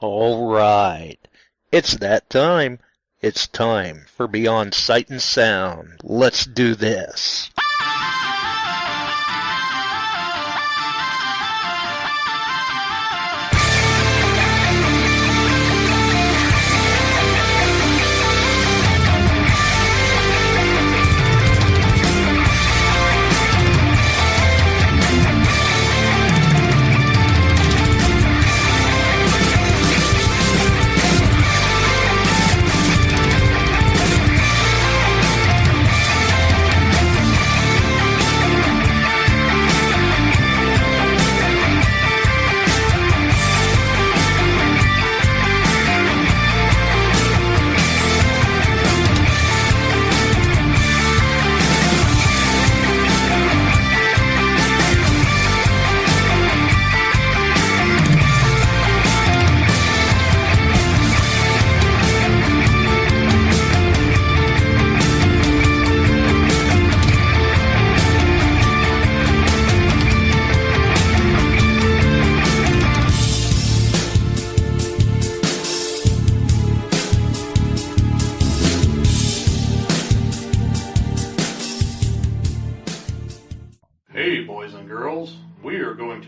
All right. It's that time. It's time for Beyond Sight and Sound. Let's do this.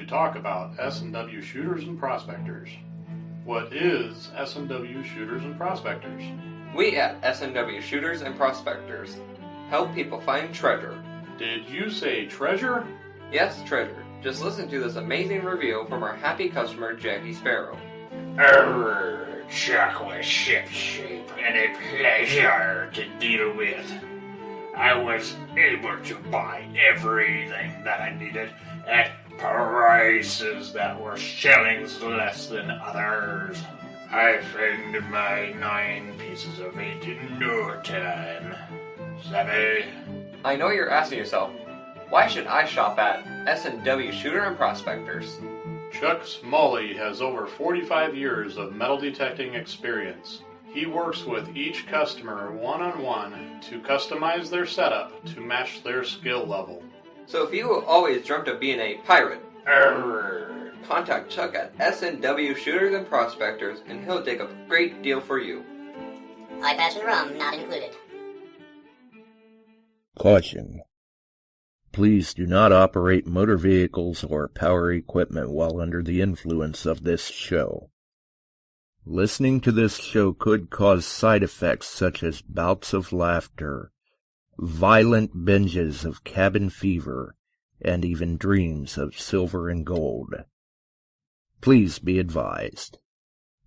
Talk about S&W shooters and prospectors. What is S&W shooters and prospectors? We at S&W Shooters and Prospectors help people find treasure. Did you say treasure? Yes, treasure. Just listen to this amazing review from our happy customer, Jackie Sparrow. Chocolate ship-shape and a pleasure to deal with. I was able to buy everything that I needed at prices that were shillings less than others. I found my 9 pieces of meat in no time. Savvy? I know you're asking yourself, why should I shop at S&W Shooter and Prospectors? Chuck Smalley has over 45 years of metal detecting experience. He works with each customer one-on-one to customize their setup to match their skill level. So if you always dreamt of being a pirate, contact Chuck at S&W Shooters and Prospectors and he'll take a great deal for you. Eye-patch and rum not included. Caution. Please do not operate motor vehicles or power equipment while under the influence of this show. Listening to this show could cause side effects such as bouts of laughter, violent binges of cabin fever, and even dreams of silver and gold. Please be advised.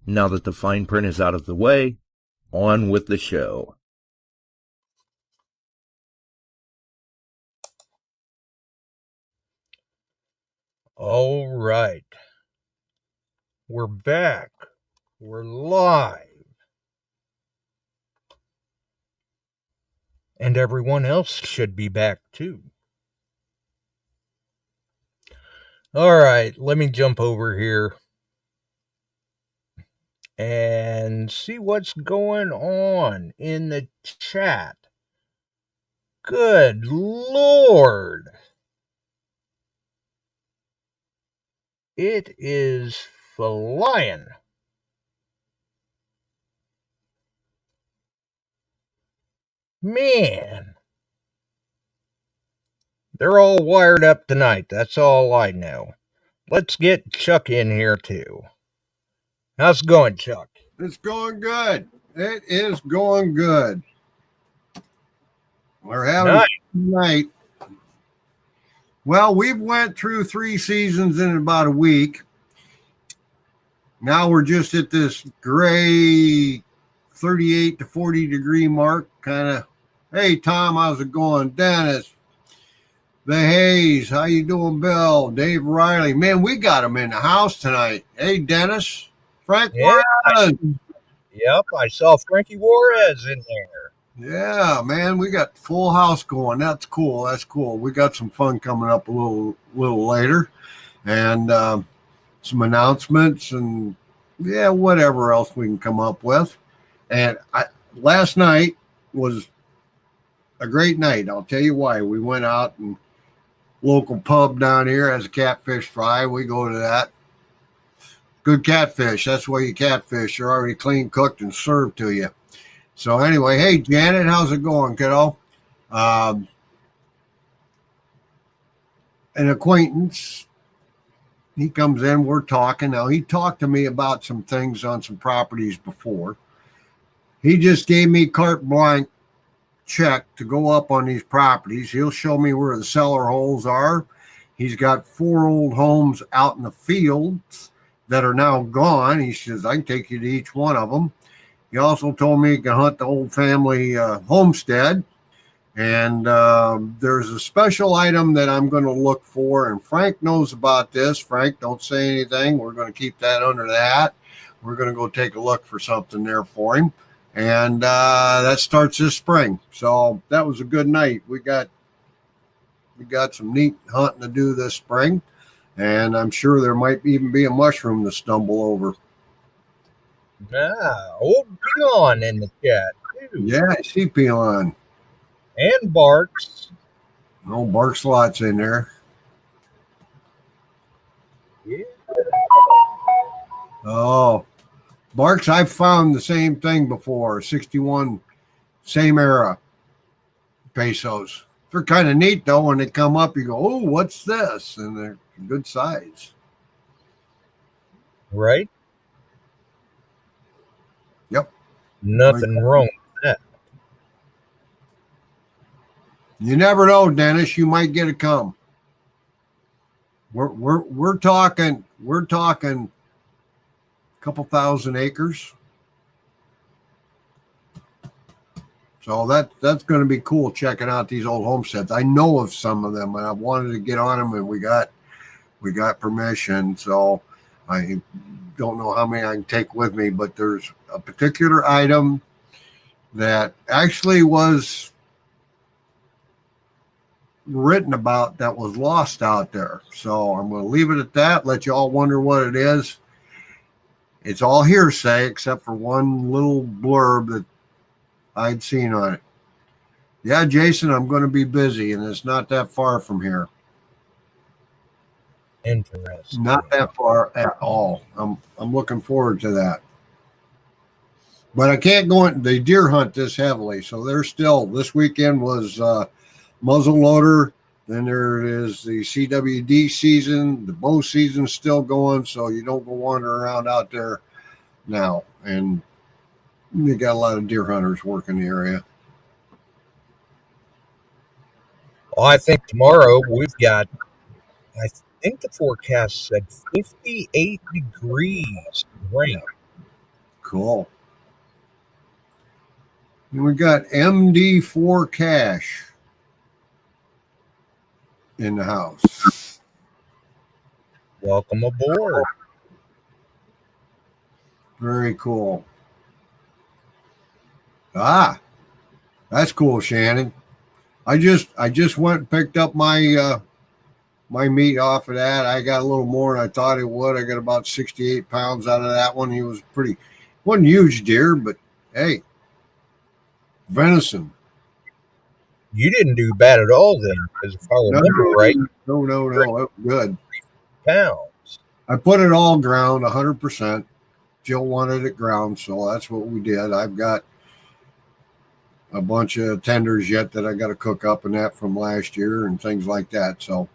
Now that the fine print is out of the way, on with the show. All right. We're back. We're live. And everyone else should be back too. All right, let me jump over here and see what's going on in the chat. Good Lord. It is flying. Man, they're all wired up tonight. That's all I know. Let's get Chuck in here too. How's it going, Chuck? It's going good. It is going good. We're having a night. Well, we've went through 3 seasons in about a week. Now we're just at this gray 38 to 40 degree mark, kind of. Hey, Tom, how's it going? Dennis, the Hayes, how you doing, Bill? Dave Riley. Man, we got him in the house tonight. Hey, Dennis. Frank Juarez. Yep, I saw Frankie Juarez in there. Yeah, man, we got full house going. That's cool. That's cool. We got some fun coming up a little later, and some announcements and whatever else we can come up with. And last night was a great night. I'll tell you why. We went out and local pub down here has a catfish fry. We go to that. Good catfish. That's why you catfish. They're already clean, cooked, and served to you. So anyway, hey, Janet, how's it going, kiddo? An acquaintance, he comes in, we're talking. Now, he talked to me about some things on some properties before. He just gave me carte blanche check to go up on these properties. He'll show me where the cellar holes are. He's got 4 old homes out in the fields that are now gone. He says, I can take you to each one of them. He also told me he can hunt the old family homestead. And there's a special item that I'm going to look for. And Frank knows about this. Frank, don't say anything. We're going to keep that under that. We're going to go take a look for something there for him. And that starts this spring. So that was a good night. We got some neat hunting to do this spring. And I'm sure there might even be a mushroom to stumble over. Old Peon in the chat, too. Yeah, I see Peon. And Barks. Oh, Barks lots in there. Yeah. Oh, Barks, I've found the same thing before. 61, same era pesos. They're kind of neat, though. When they come up, you go, oh, what's this? And they're good size. Right? Yep. Nothing wrong with that. You never know, Dennis. You might get a come. We're talking a couple thousand acres. So that's going to be cool checking out these old homesteads. I know of some of them, and I wanted to get on them, and we got permission. So I don't know how many I can take with me, but there's a particular item that actually was written about that was lost out there. So I'm going to leave it at that. Let you all wonder what it is. It's all hearsay except for one little blurb that I'd seen on it. Yeah, Jason, I'm going to be busy, and it's not that far from here. Interesting. Not that far at all. I'm looking forward to that. But I can't go in. They deer hunt this heavily, so they're still. This weekend was muzzleloader. Then there is the CWD season. The bow season's still going, so you don't go wander around out there now. And you got a lot of deer hunters working the area. Well, I think tomorrow we've got, I think the forecast said 58 degrees rain. Cool. And we got MD4 Cash in the house. Welcome aboard. Very cool. Ah, that's cool, Shannon. I just went and picked up my my meat off of that. I got a little more than I thought it would. I got about 68 pounds out of that one. He was wasn't huge deer, but hey, venison. You didn't do bad at all then, because if I remember right. No, it was good. Pounds. I put it all ground, 100%. Jill wanted it ground, so that's what we did. I've got a bunch of tenders yet that I got to cook up and that from last year and things like that. So,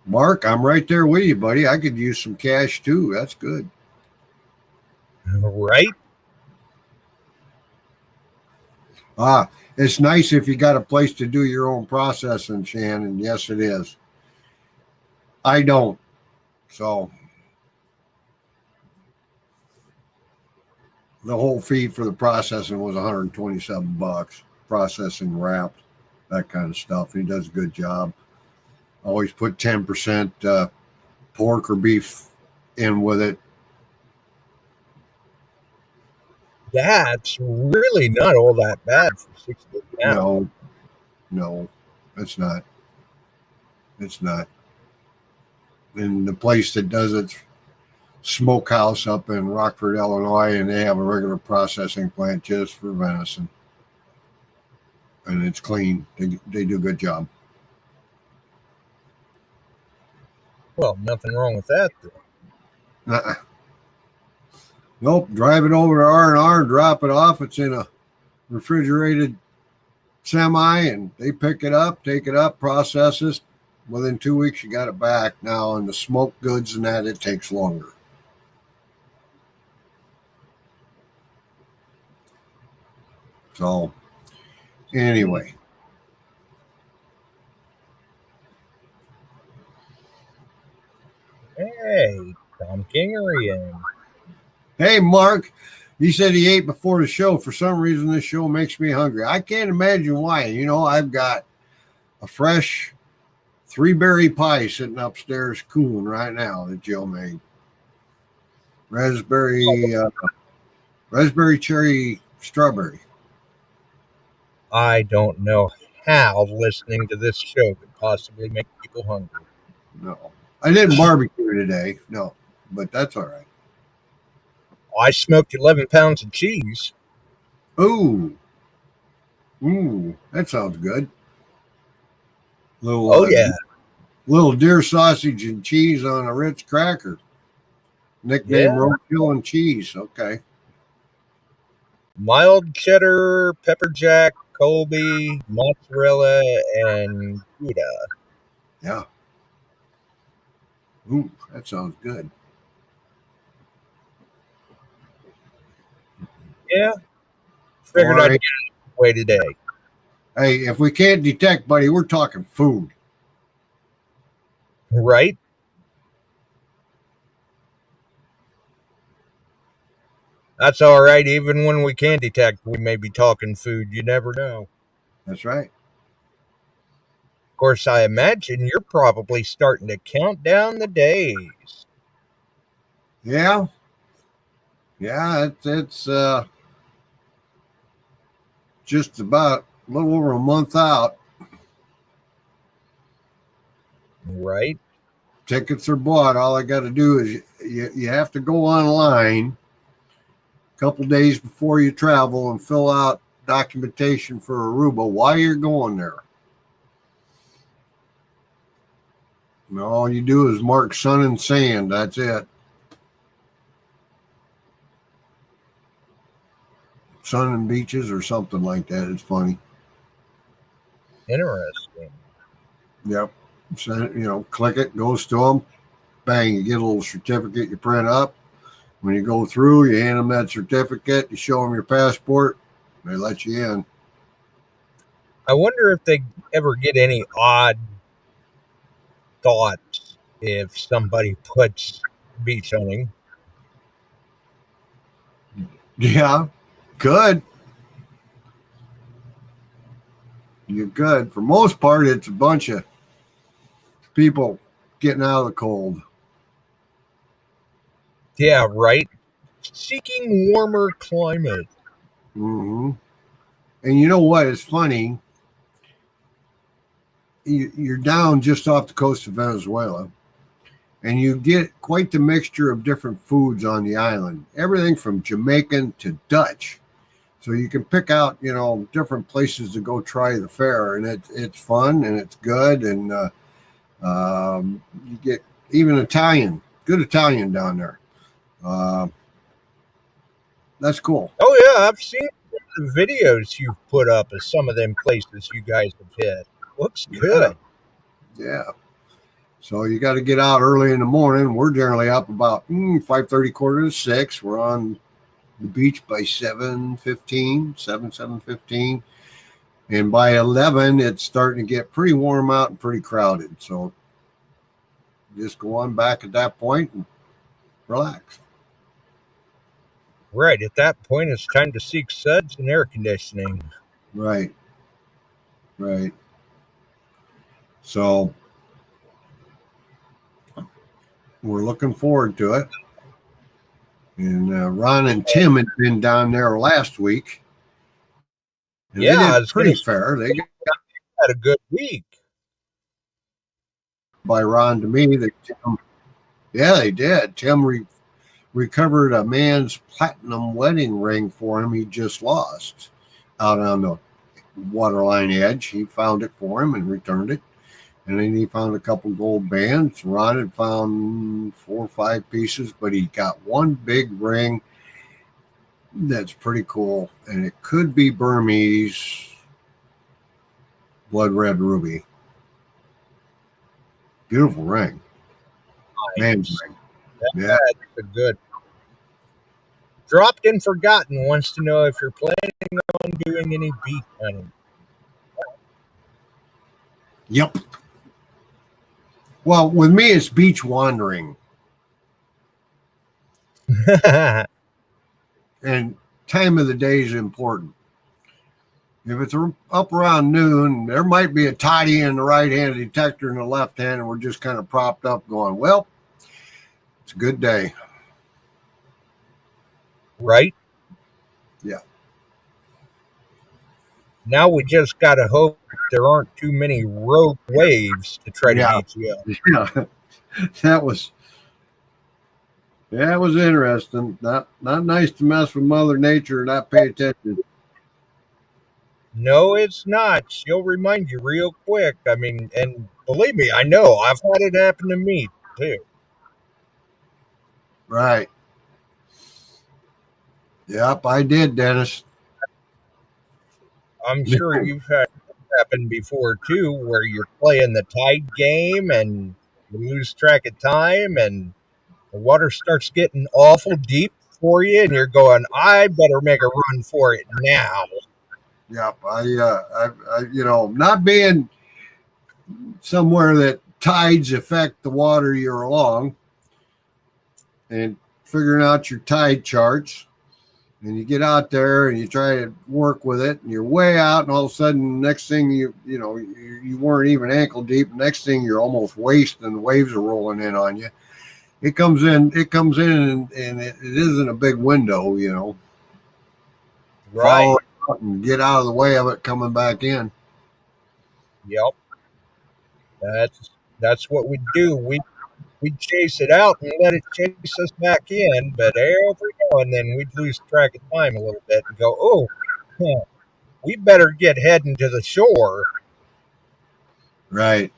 Mark, I'm right there with you, buddy. I could use some cash too. That's good. Right? It's nice if you got a place to do your own processing, Shannon. Yes, it is. I don't. So the whole fee for the processing was $127. Processing, wrapped, that kind of stuff. He does a good job. Always put 10% pork or beef in with it. That's really not all that bad for 60 pounds. No, it's not. It's not. And the place that does it, Smokehouse up in Rockford, Illinois, and they have a regular processing plant just for venison. And it's clean. They do a good job. Well, nothing wrong with that, though. Uh-uh. Nope. Drive it over to R&R, drop it off. It's in a refrigerated semi, and they pick it up, take it up, process it. Within 2 weeks, you got it back. Now, in the smoked goods and that, it takes longer. So, anyway. Hey, Tom Kingery in. Hey, Mark. He said he ate before the show. For some reason, this show makes me hungry. I can't imagine why. You know, I've got a fresh 3-berry pie sitting upstairs cooling right now that Jill made. Raspberry cherry strawberry. I don't know how listening to this show could possibly make people hungry. No. I didn't barbecue today. No. But that's all right. I smoked 11 pounds of cheese. Ooh. That sounds good. Little deer sausage and cheese on a Ritz cracker. Nickname roadkill and cheese. Okay. Mild cheddar, pepper jack, Colby, mozzarella, and Gouda. Yeah. Ooh, that sounds good. Yeah. Figured I'd get it away today. Hey, if we can't detect, buddy, we're talking food. Right? That's all right. Even when we can detect, we may be talking food. You never know. That's right. Of course, I imagine you're probably starting to count down the days. Yeah. Yeah, it's just about a little over a month out. Right. Tickets are bought. All I got to do is you have to go online a couple days before you travel and fill out documentation for Aruba while you're going there. And all you do is mark sun and sand. That's it. Sun and beaches or something like that. It's funny. Interesting. Yep. So, click it, goes to them. Bang, you get a little certificate you print up. When you go through, you hand them that certificate. You show them your passport. They let you in. I wonder if they ever get any odd thoughts if somebody puts beach hunting. Yeah, good. You're good. For most part, it's a bunch of people getting out of the cold. Yeah, right. Seeking warmer climate. Mm-hmm. And you know what? It's funny. You're down just off the coast of Venezuela, and you get quite the mixture of different foods on the island. Everything from Jamaican to Dutch. So you can pick out, different places to go try the fare, and it's fun and it's good, and you get even good Italian down there. That's cool. Oh yeah, I've seen the videos you've put up of some of them places you guys have hit. Looks good. Yeah. So you got to get out early in the morning. We're generally up about 5:30, 5:45. We're on the beach by 7:15, and by 11 it's starting to get pretty warm out and pretty crowded. So just go on back at that point and relax. Right, at that point it's time to seek suds and air conditioning. Right. So we're looking forward to it. And Ron and Tim had been down there last week. And yeah, they did pretty fair. They had a good week. By Ron to me, they did. Tim recovered a man's platinum wedding ring for him he just lost out on the waterline edge. He found it for him and returned it. And then he found a couple gold bands. Ron had found 4 or 5 pieces, but he got one big ring that's pretty cool. And it could be Burmese blood red ruby. Beautiful ring. Man's ring. Yeah. That's a good. Dropped and Forgotten wants to know if you're planning on doing any beach hunting. Yep. Well, with me, it's beach wandering. And time of the day is important. If it's up around noon, there might be a toddy in the right-hand detector in the left hand, and we're just kind of propped up going, well, it's a good day. Right? Yeah. Now we just got to hope there aren't too many rogue waves to try to beat you up. Yeah. That was interesting. Not nice to mess with Mother Nature and not pay attention. No, it's not. She'll remind you real quick. I mean, and believe me, I know. I've had it happen to me, too. Right. Yep, I did, Dennis. I'm sure you've had it happen before, too, where you're playing the tide game and you lose track of time and the water starts getting awful deep for you and you're going, I better make a run for it now. Yep, I not being somewhere that tides affect the water you're along, and figuring out your tide charts, and you get out there and you try to work with it, and you're way out, and all of a sudden, next thing you weren't even ankle deep. Next thing you're almost waist, and the waves are rolling in on you. It comes in, and it isn't a big window, Right. Follow and get out of the way of it coming back in. Yep. That's what we do. We'd chase it out and let it chase us back in, but every now and then we'd lose track of time a little bit and go, oh, we better get heading to the shore. Right.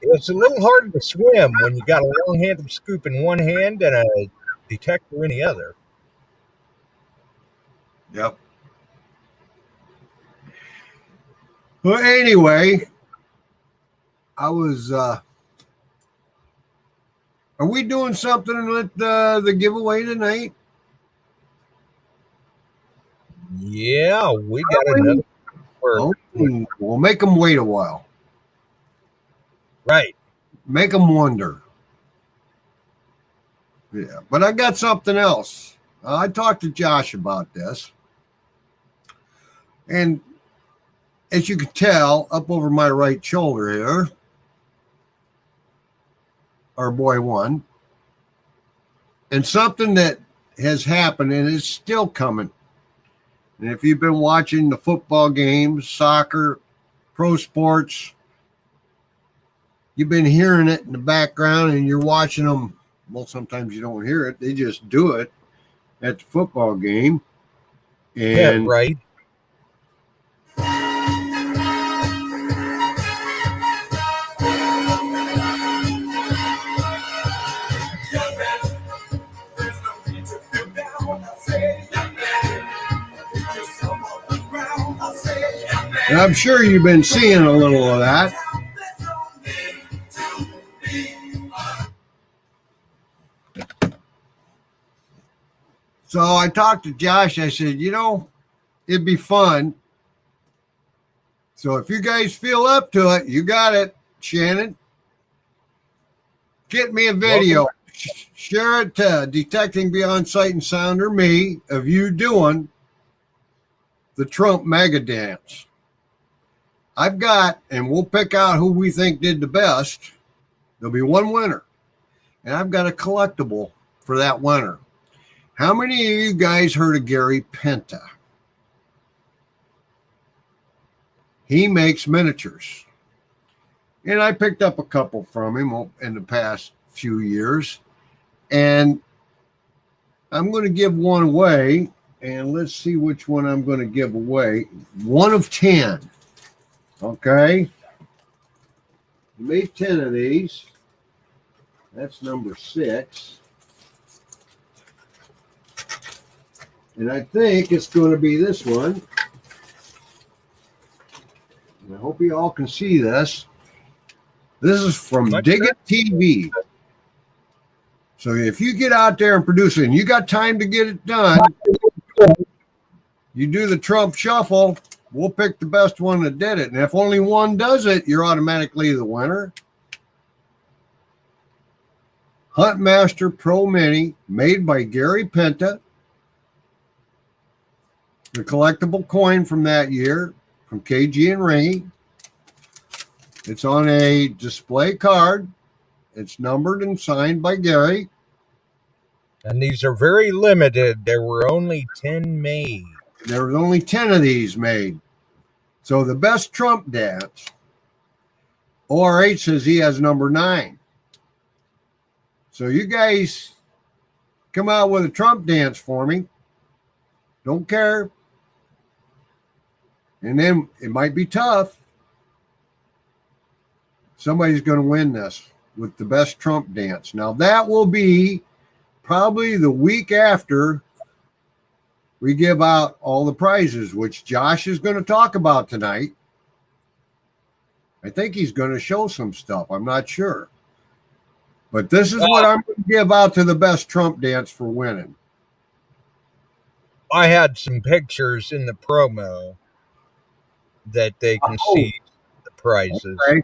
It's a little hard to swim when you got a long-handled scoop in one hand and a detector in the other. Yep. Well, anyway, I was, are we doing something with the giveaway tonight? Yeah, we got another. We'll make them wait a while. Right. Make them wonder. Yeah, but I got something else. I talked to Josh about this. And as you can tell, up over my right shoulder here, our boy won. And something that has happened and is still coming. And if you've been watching the football games, soccer, pro sports, you've been hearing it in the background and you're watching them. Well, sometimes you don't hear it. They just do it at the football game. And yeah, right. And I'm sure you've been seeing a little of that. So I talked to Josh. I said, it'd be fun. So if you guys feel up to it, you got it, Shannon. Get me a video. Share it to Detecting Beyond Sight and Sound or me of you doing the Trump mega dance. I've got, and we'll pick out who we think did the best. There'll be one winner. And I've got a collectible for that winner. How many of you guys heard of Gary Penta? He makes miniatures. And I picked up a couple from him in the past few years. And I'm going to give one away. And let's see which one I'm going to give away. 1 of 10. Okay. You made 10 of these. That's number 6. And I think it's going to be this one. And I hope you all can see this. This is from Dig It TV. So if you get out there and produce it, and you got time to get it done, you do the Trump shuffle. We'll pick the best one that did it. And if only one does it, you're automatically the winner. Huntmaster Pro Mini, made by Gary Penta. The collectible coin from that year, from KG and Ringy. It's on a display card. It's numbered and signed by Gary. And these are very limited. There were only 10 made. There was only 10 of these made. So the best Trump dance, ORH says he has number 9. So you guys come out with a Trump dance for me. Don't care. And then it might be tough. Somebody's going to win this with the best Trump dance. Now that will be probably the week after we give out all the prizes, which Josh is going to talk about tonight. I think he's going to show some stuff. I'm not sure. But this is what I'm going to give out to the best Trump dance for winning. I had some pictures in the promo that they can see the prizes. Okay.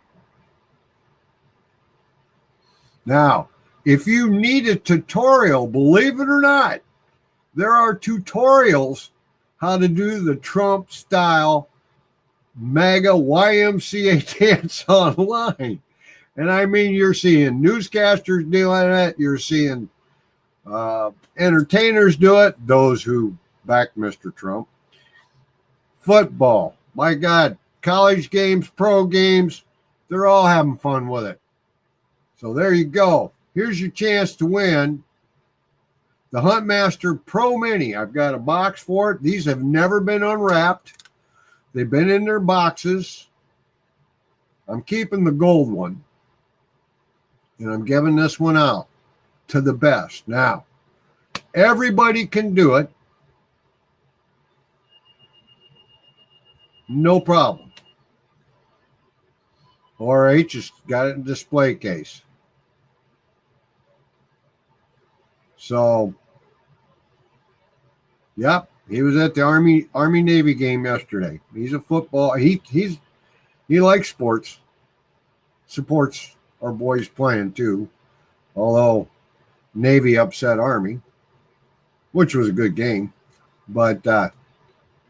Now, if you need a tutorial, believe it or not, there are tutorials how to do the Trump style MAGA YMCA dance online. And I mean, you're seeing newscasters doing it. You're seeing entertainers do it, those who back Mr. Trump. Football, my God, college games, pro games, they're all having fun with it. So there you go. Here's your chance to win the Huntmaster Pro Mini. I've got a box for it. These have never been unwrapped. They've been in their boxes. I'm keeping the gold one. And I'm giving this one out to the best. Now, everybody can do it. No problem. RH just got it in display case. So, yep, he was at the Army Navy game yesterday. He's a football. He likes sports. Supports our boys playing too. Although Navy upset Army, which was a good game. But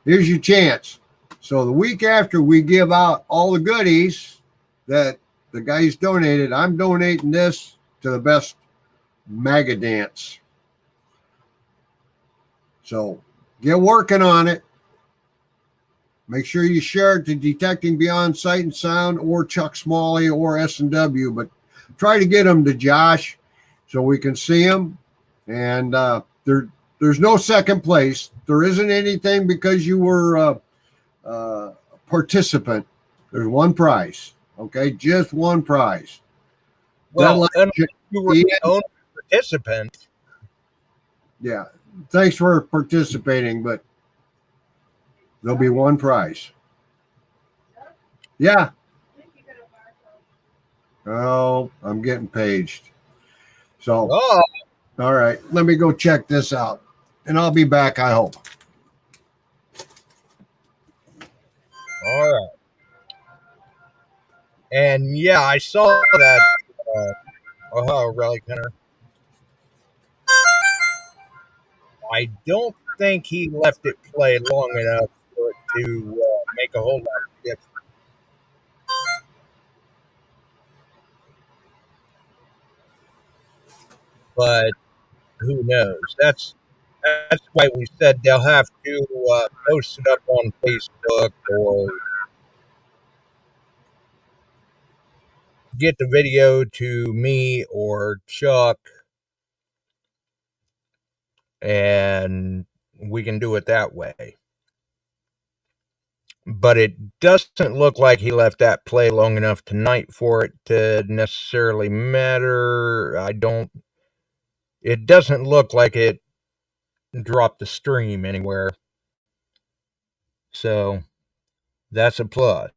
here's your chance. So the week after we give out all the goodies that the guys donated, I'm donating this to the best MAGA dance. So get working on it. Make sure you share it to Detecting Beyond Sight and Sound or Chuck Smalley or S&W, but try to get them to Josh so we can see them. And there's no second place. There isn't anything because you were a participant. There's one prize. Okay, just one prize. Well, you were the only participant. Yeah, thanks for participating, but there'll be one prize. Yeah. Oh, I'm getting paged. So, all right, let me go check this out, and I'll be back, I hope. All right. And yeah, I saw that Relic Hunter. I don't think he left it play long enough for it to make a whole lot of difference. But who knows? That's why we said they'll have to post it up on Facebook or get the video to me or Chuck, and we can do it that way. but it doesn't look like he left that play long enough tonight for it to necessarily matter. It doesn't look like it dropped the stream anywhere. So that's a plus.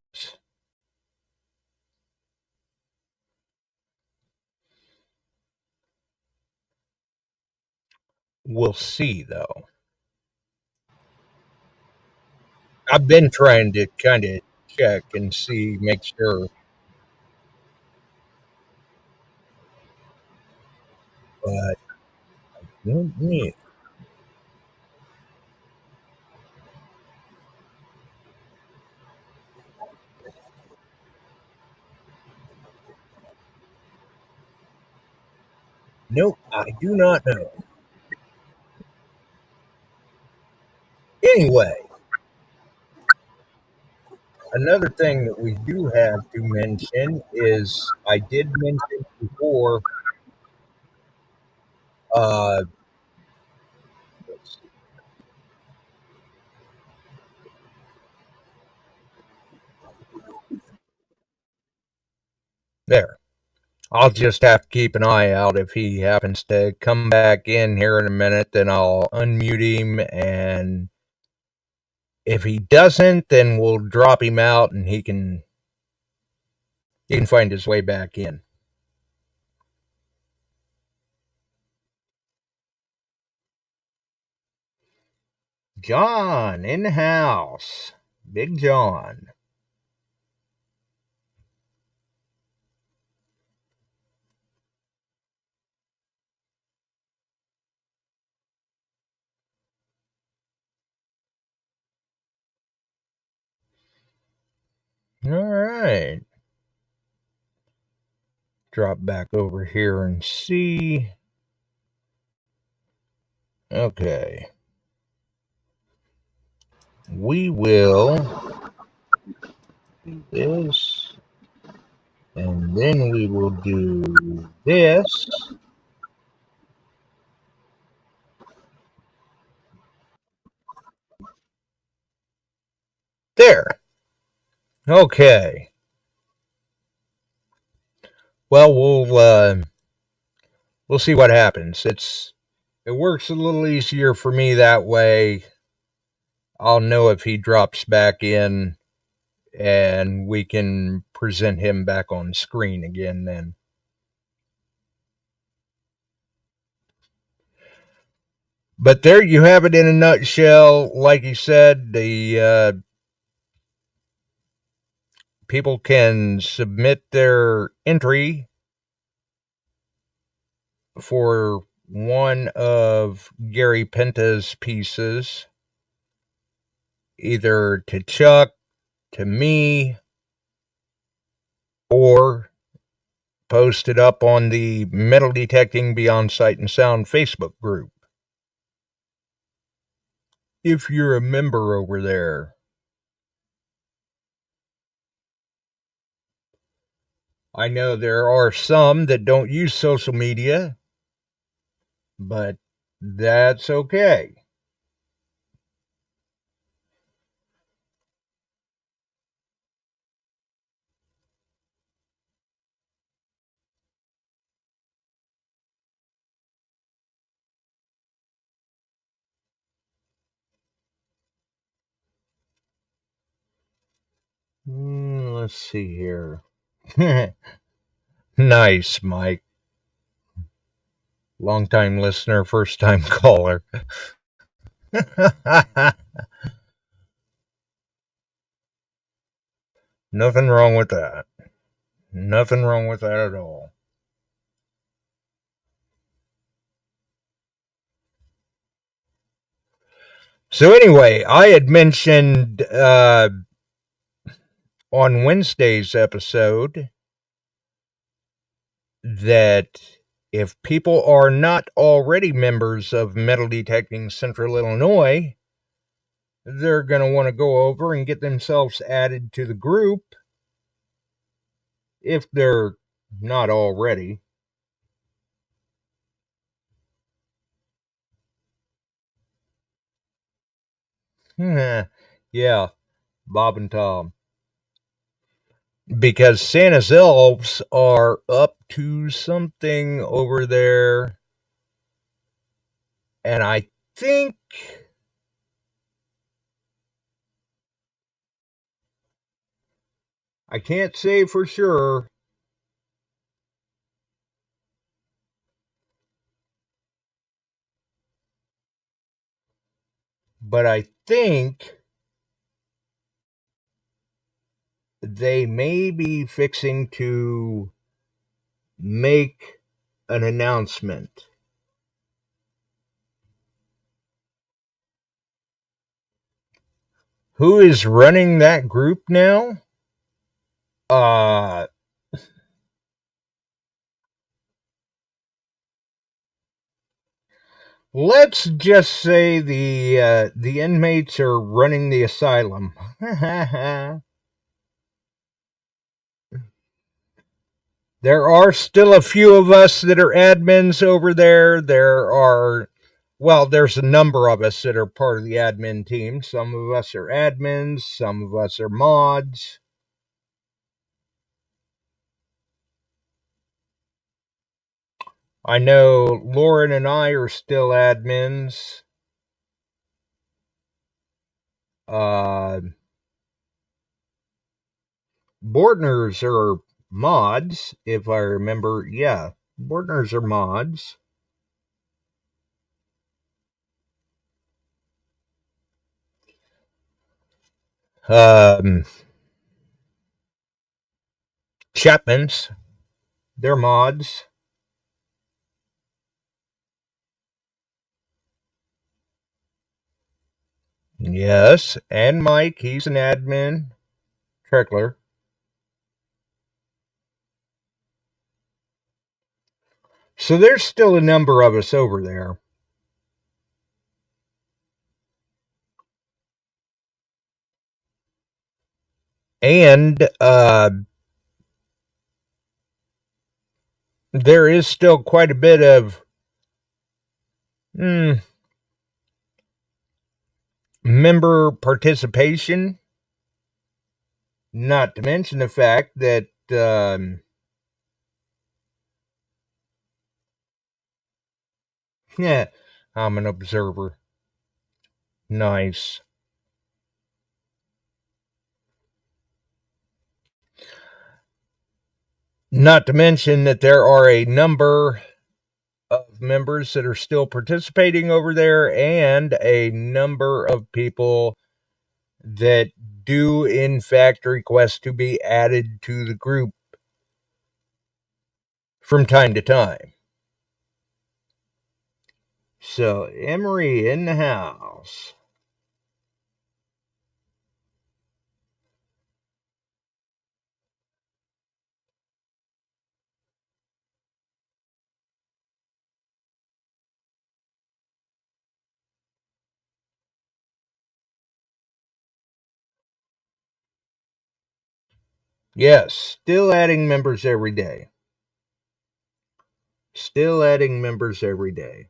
We'll see, though. I've been trying to kind of check and see, make sure. But yeah. Nope, I do not know. Anyway, another thing that we do have to mention is I did mention before. Let's see, there. I'll just have to keep an eye out. If he happens to come back in here in a minute, then I'll unmute him. And if he doesn't, then we'll drop him out and he can find his way back in. John in the house. Big John. All right. Drop back over here and see. Okay. We will do this. And then we will do this. There. Okay. Well, we'll see what happens. It works a little easier for me that way. I'll know if he drops back in and we can present him back on screen again then. But there you have it in a nutshell. Like you said, the people can submit their entry for one of Gary Penta's pieces, either to Chuck, to me, or post it up on the Metal Detecting Beyond Sight and Sound Facebook group, if you're a member over there. I know there are some that don't use social media, but that's okay. Let's see here. Nice, Mike. Long-time listener, first-time caller. Nothing wrong with that. Nothing wrong with that at all. So anyway, I had mentioned on Wednesday's episode that if people are not already members of Metal Detecting Central Illinois, they're going to want to go over and get themselves added to the group if they're not already. Yeah. Bob and Tom. Because Santa's elves are up to something over there. And I think I can't say for sure, but I think they may be fixing to make an announcement. Who is running that group now? Let's just say the inmates are running the asylum. There are still a few of us that are admins over there. There's a number of us that are part of the admin team. Some of us are admins, some of us are mods. I know Lauren and I are still admins. Bortners are mods, if I remember. Yeah, Bortners are mods. Chapmans, they're mods. Yes, and Mike, he's an admin. Treckler. So there's still a number of us over there. And there is still quite a bit of member participation. Not to mention the fact that I'm an observer. Nice. Not to mention that there are a number of members that are still participating over there, and a number of people that do in fact request to be added to the group from time to time. So, Emery in the house. Yes, still adding members every day. Still adding members every day.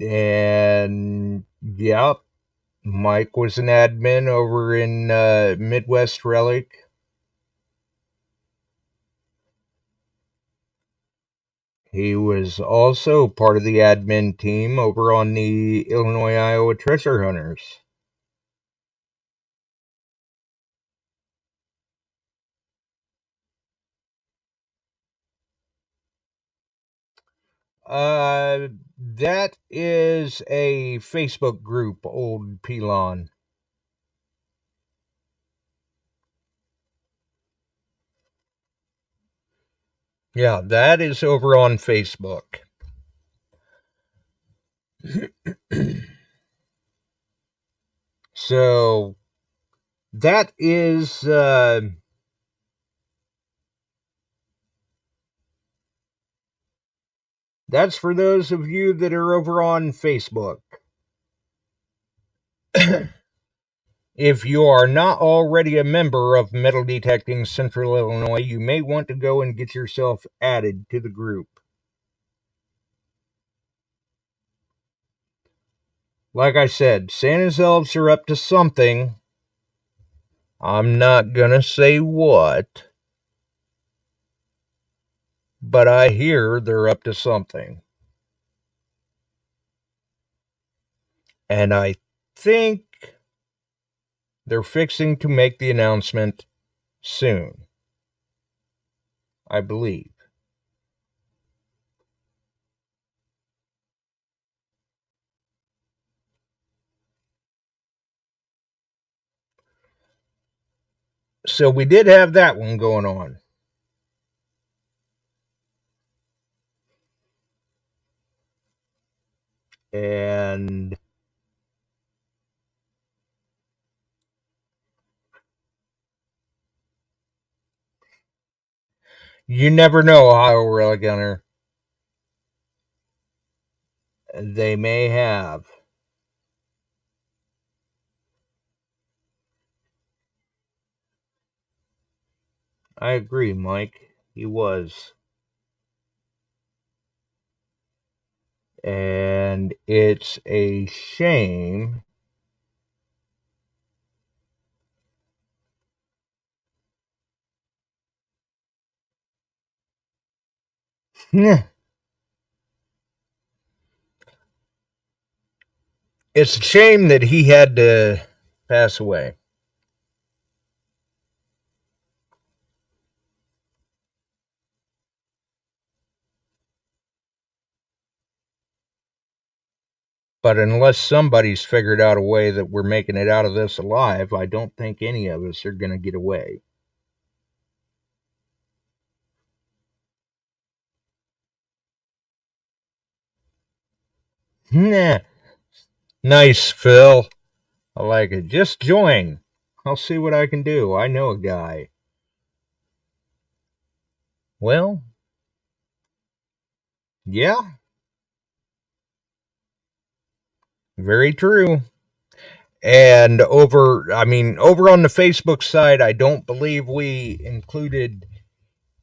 And, yep, Mike was an admin over in Midwest Relic. He was also part of the admin team over on the Illinois Iowa Treasure Hunters. That is a Facebook group, Old Pelon. Yeah, that is over on Facebook. So that is that's for those of you that are over on Facebook. If you are not already a member of Metal Detecting Central Illinois, you may want to go and get yourself added to the group. like I said, Santa's elves are up to something. I'm not gonna say what, but I hear they're up to something. And I think they're fixing to make the announcement soon. I believe. So we did have that one going on. And you never know, Ohio Rail Gunner. They may have. I agree, Mike. He was. And it's a shame. It's a shame that he had to pass away. But unless somebody's figured out a way that we're making it out of this alive, I don't think any of us are going to get away. Nah. Nice, Phil. I like it. Just join. I'll see what I can do. I know a guy. Well, yeah. Very true. And over on the Facebook side, I don't believe we included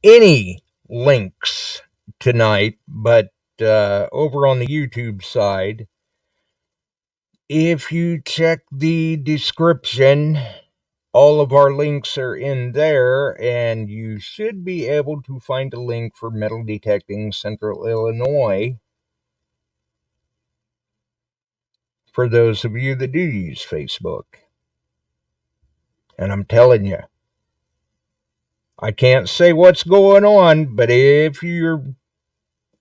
any links tonight, but over on the YouTube side, if you check the description, all of our links are in there, and you should be able to find a link for Metal Detecting Central Illinois for those of you that do use Facebook. And I'm telling you, I can't say what's going on, but if you're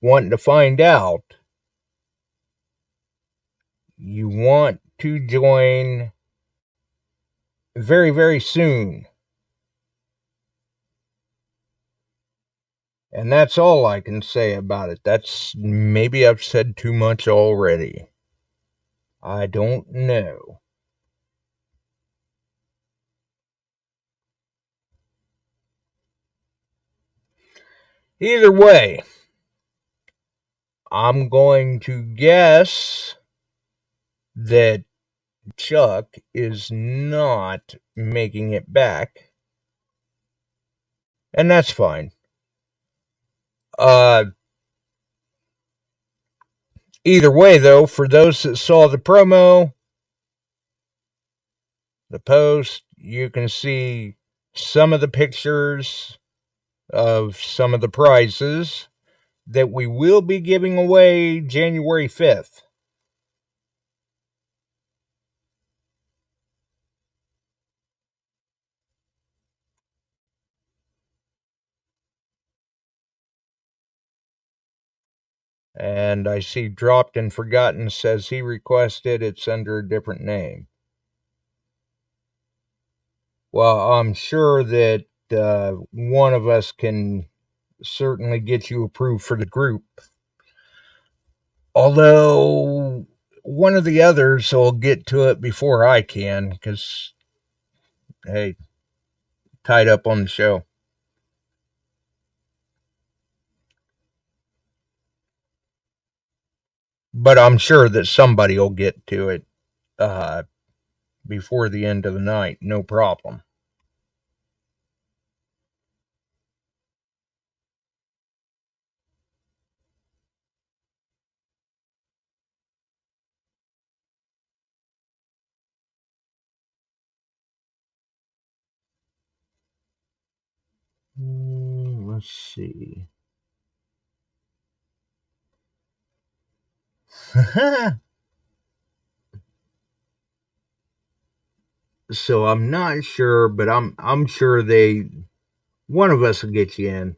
wanting to find out, you want to join very, very soon. And that's all I can say about it. Maybe I've said too much already. I don't know. Either way, I'm going to guess that Chuck is not making it back. And that's fine. Either way, though, for those that saw the promo, the post, you can see some of the pictures of some of the prizes that we will be giving away January 5th. And I see Dropped and Forgotten says he requested it's under a different name. Well, I'm sure that one of us can certainly get you approved for the group. Although one of the others will get to it before I can, because, hey, tied up on the show. But I'm sure that somebody will get to it before the end of the night. No problem. let's see. So I'm not sure, but I'm sure one of us will get you in.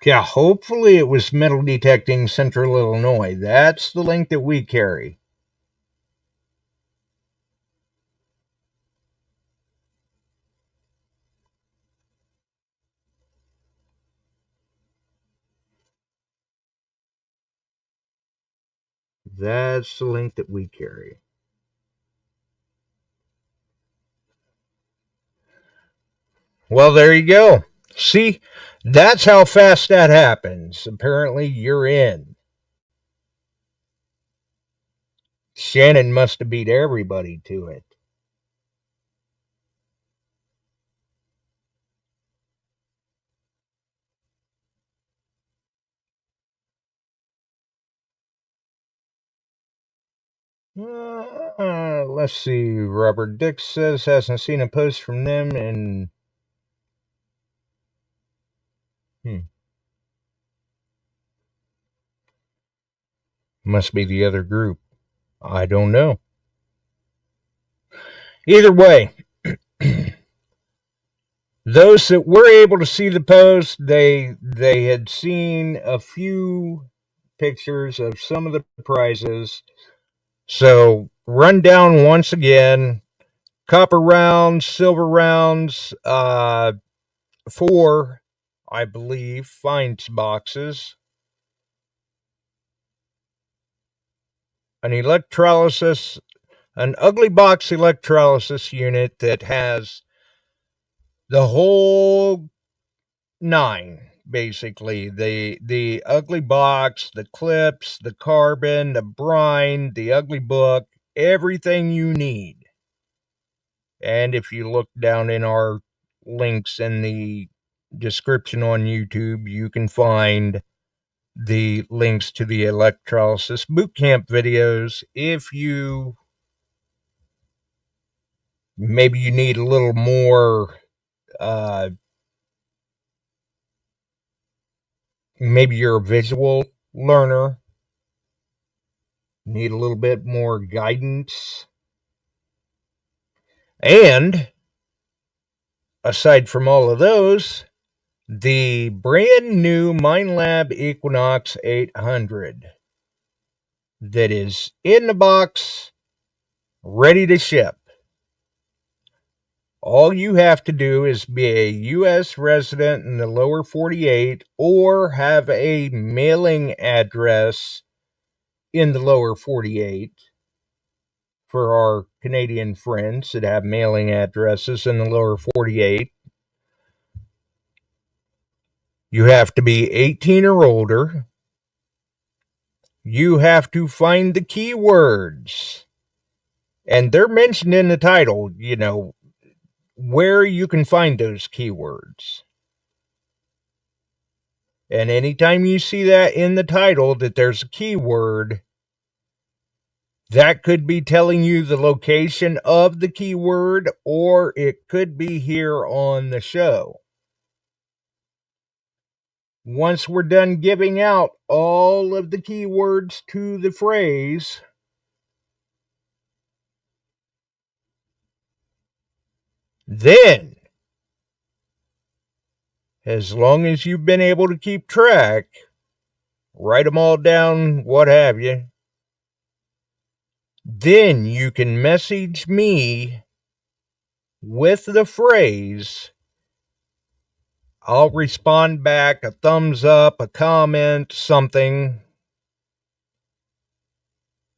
Yeah, hopefully it was Metal Detecting Central Illinois. That's the link that we carry. That's the link that we carry. Well, there you go. See, that's how fast that happens. Apparently, you're in. Shannon must have beat everybody to it. Let's see. Robert Dix says hasn't seen a post from them and must be the other group. I don't know. Either way, those that were able to see the post, they had seen a few pictures of some of the prizes. So run down once again. Copper rounds, silver rounds, 4, I believe, finds boxes. An electrolysis, an ugly box electrolysis unit that has the whole 9, basically. The ugly box, the clips, the carbon, the brine, the ugly book, everything you need. And if you look down in our links in the description on YouTube, you can find the links to the electrolysis bootcamp videos if you maybe you need a little more maybe you're a visual learner, need a little bit more guidance. And aside from all of those, the brand new MindLab Equinox 800 that is in the box, ready to ship. All you have to do is be a U.S. resident in the lower 48 or have a mailing address in the lower 48 for our Canadian friends that have mailing addresses in the lower 48. You have to be 18 or older. You have to find the keywords. And they're mentioned in the title, where you can find those keywords. And anytime you see that in the title, that there's a keyword, that could be telling you the location of the keyword, or it could be here on the show. Once we're done giving out all of the keywords to the phrase, then, as long as you've been able to keep track, write them all down, what have you, then you can message me with the phrase. I'll respond back a thumbs up, a comment, something.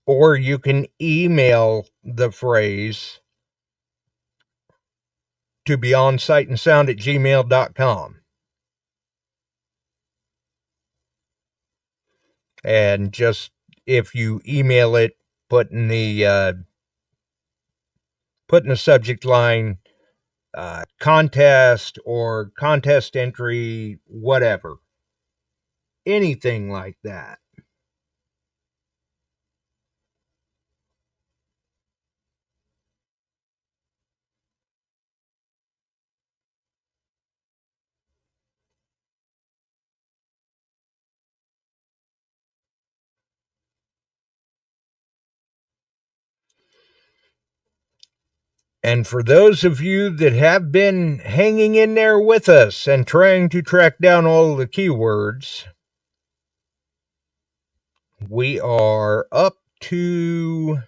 Or you can email the phrase to beyondsightandsound@gmail.com. And just, if you email it, put in the subject line contest or contest entry, whatever. Anything like that. And for those of you that have been hanging in there with us and trying to track down all the keywords, we are up to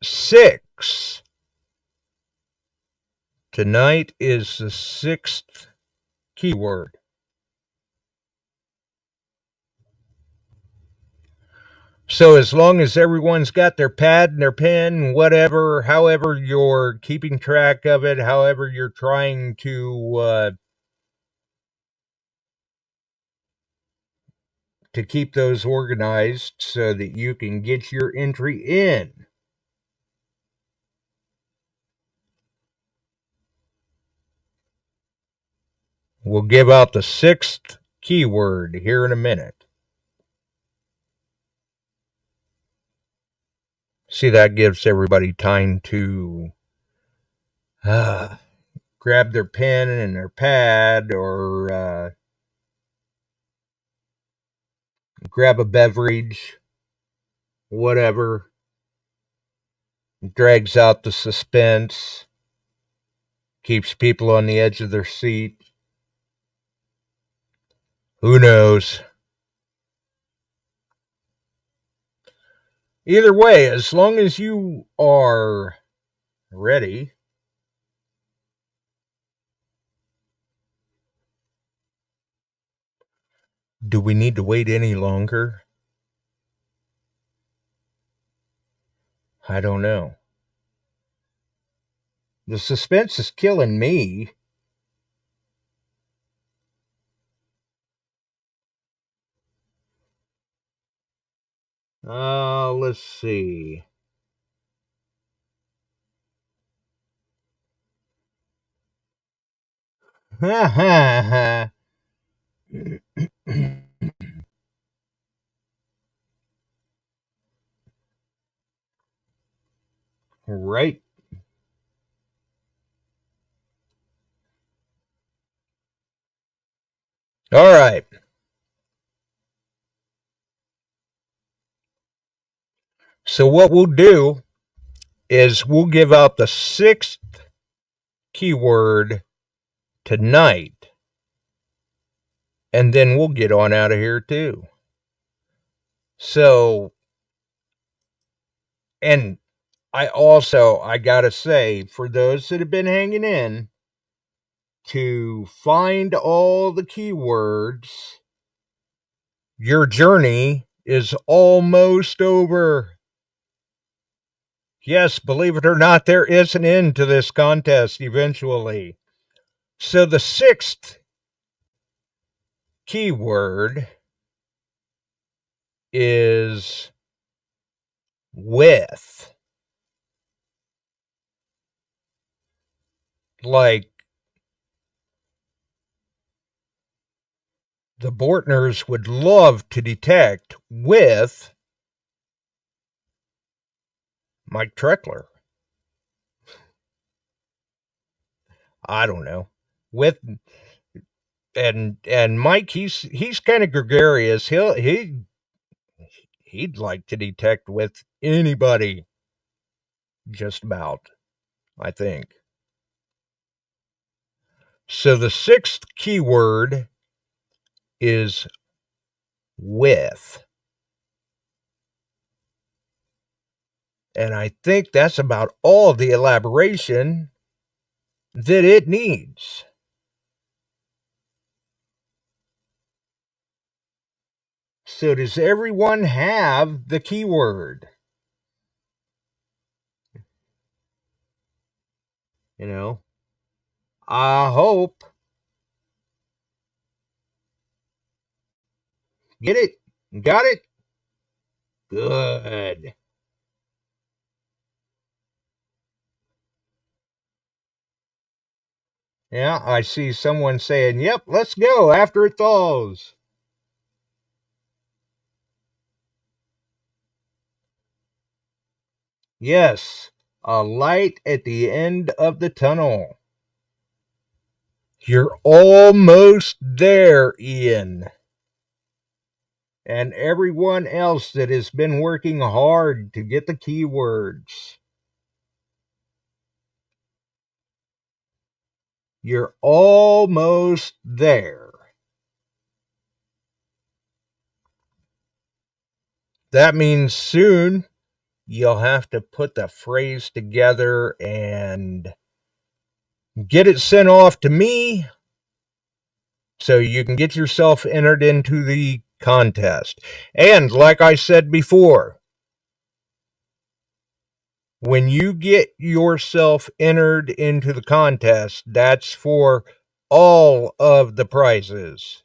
6. Tonight is the 6th keyword. So as long as everyone's got their pad and their pen, whatever, however you're keeping track of it, however you're trying to keep those organized so that you can get your entry in. We'll give out the 6th keyword here in a minute. See, that gives everybody time to grab their pen and their pad, or grab a beverage, whatever. Drags out the suspense, keeps people on the edge of their seat. Who knows? Either way, as long as you are ready, do we need to wait any longer? I don't know. The suspense is killing me. Let's see. Ha ha ha. Right. All right. So what we'll do is we'll give out the 6th keyword tonight, and then we'll get on out of here too. So, and I gotta say, for those that have been hanging in, to find all the keywords, your journey is almost over. Yes, believe it or not, there is an end to this contest eventually. So the 6th keyword is with. Like, the Bortners would love to detect with Mike Treckler. I don't know. With and Mike, he's kind of gregarious. He'd like to detect with anybody, just about, I think. So the 6th keyword is with. And I think that's about all the elaboration that it needs. So does everyone have the keyword? You know, I hope. Get it? Got it? Good. Yeah, I see someone saying, yep, let's go after it thaws. Yes, a light at the end of the tunnel. You're almost there, Ian. and everyone else that has been working hard to get the keywords. You're almost there. That means soon you'll have to put the phrase together and get it sent off to me so you can get yourself entered into the contest. And like I said before, when you get yourself entered into the contest, that's for all of the prizes.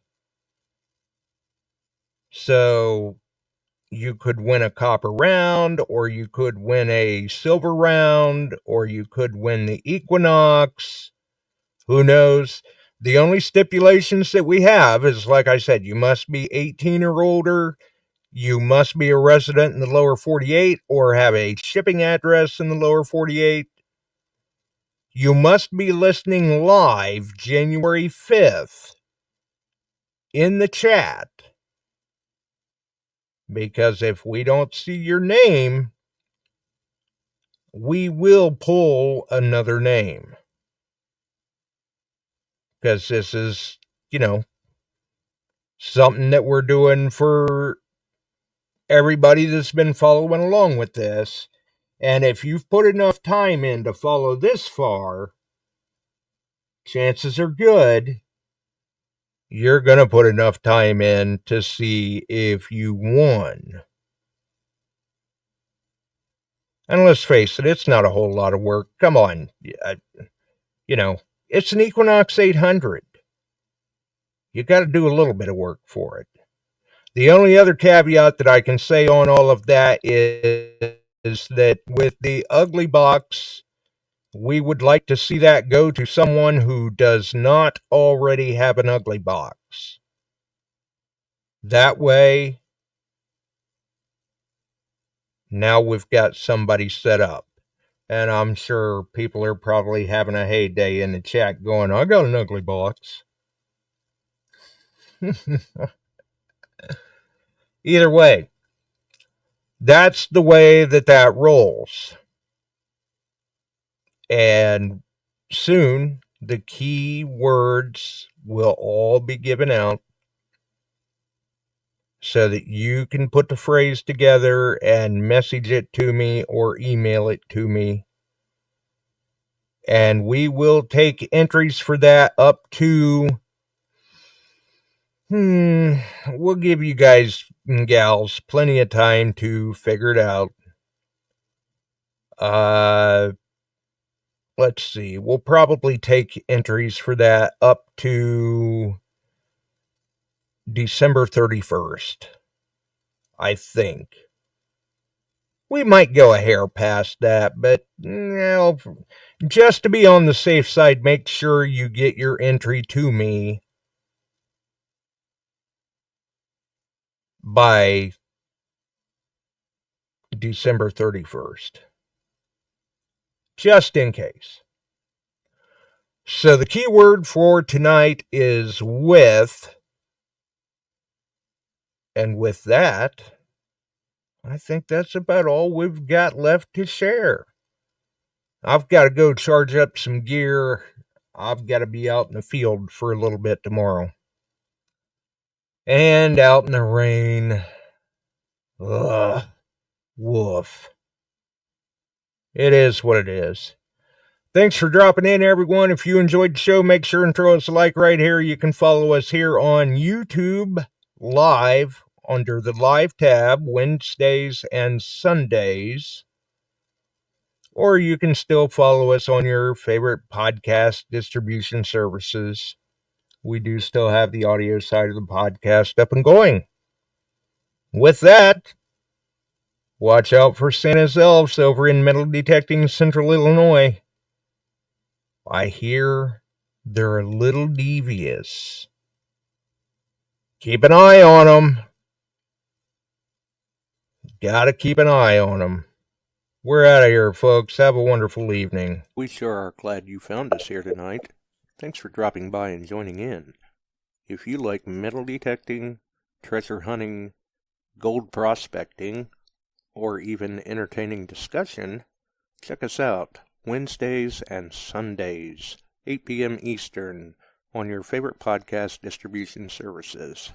So you could win a copper round, or you could win a silver round, or you could win the Equinox. Who knows? The only stipulations that we have is, like I said, you must be 18 or older. You must be a resident in the lower 48 or have a shipping address in the lower 48. You must be listening live January 5th in the chat. Because if we don't see your name, we will pull another name. Because this is, something that we're doing for everybody that's been following along with this. And if you've put enough time in to follow this far, chances are good you're going to put enough time in to see if you won. And let's face it, it's not a whole lot of work. Come on. It's an Equinox 800. You got to do a little bit of work for it. The only other caveat that I can say on all of that is that with the ugly box, we would like to see that go to someone who does not already have an ugly box. That way, now we've got somebody set up. And I'm sure people are probably having a heyday in the chat going, I got an ugly box. Either way, that's the way that rolls. And soon, the key words will all be given out so that you can put the phrase together and message it to me or email it to me. And we will take entries for that up to, we'll give you guys and gals plenty of time to figure it out. Let's see, we'll probably take entries for that up to December 31st, I think. We might go a hair past that, but just to be on the safe side, make sure you get your entry to me by December 31st. Just in case. So the keyword for tonight is with. And with that, I think that's about all we've got left to share. I've got to go charge up some gear. I've got to be out in the field for a little bit tomorrow. And out in the rain. Ugh. Woof. It is what it is. Thanks for dropping in, everyone. If you enjoyed the show, make sure and throw us a like right here. You can follow us here on YouTube live under the live tab Wednesdays and Sundays. Or you can still follow us on your favorite podcast distribution services. We do still have the audio side of the podcast up and going. With that, watch out for Santa's elves over in metal detecting Central Illinois. I hear they're a little devious. Keep an eye on them. Gotta keep an eye on them. We're out of here, folks. Have a wonderful evening. We sure are glad you found us here tonight. Thanks for dropping by and joining in. If you like metal detecting, treasure hunting, gold prospecting, or even entertaining discussion, check us out Wednesdays and Sundays, 8 p.m. Eastern, on your favorite podcast distribution services.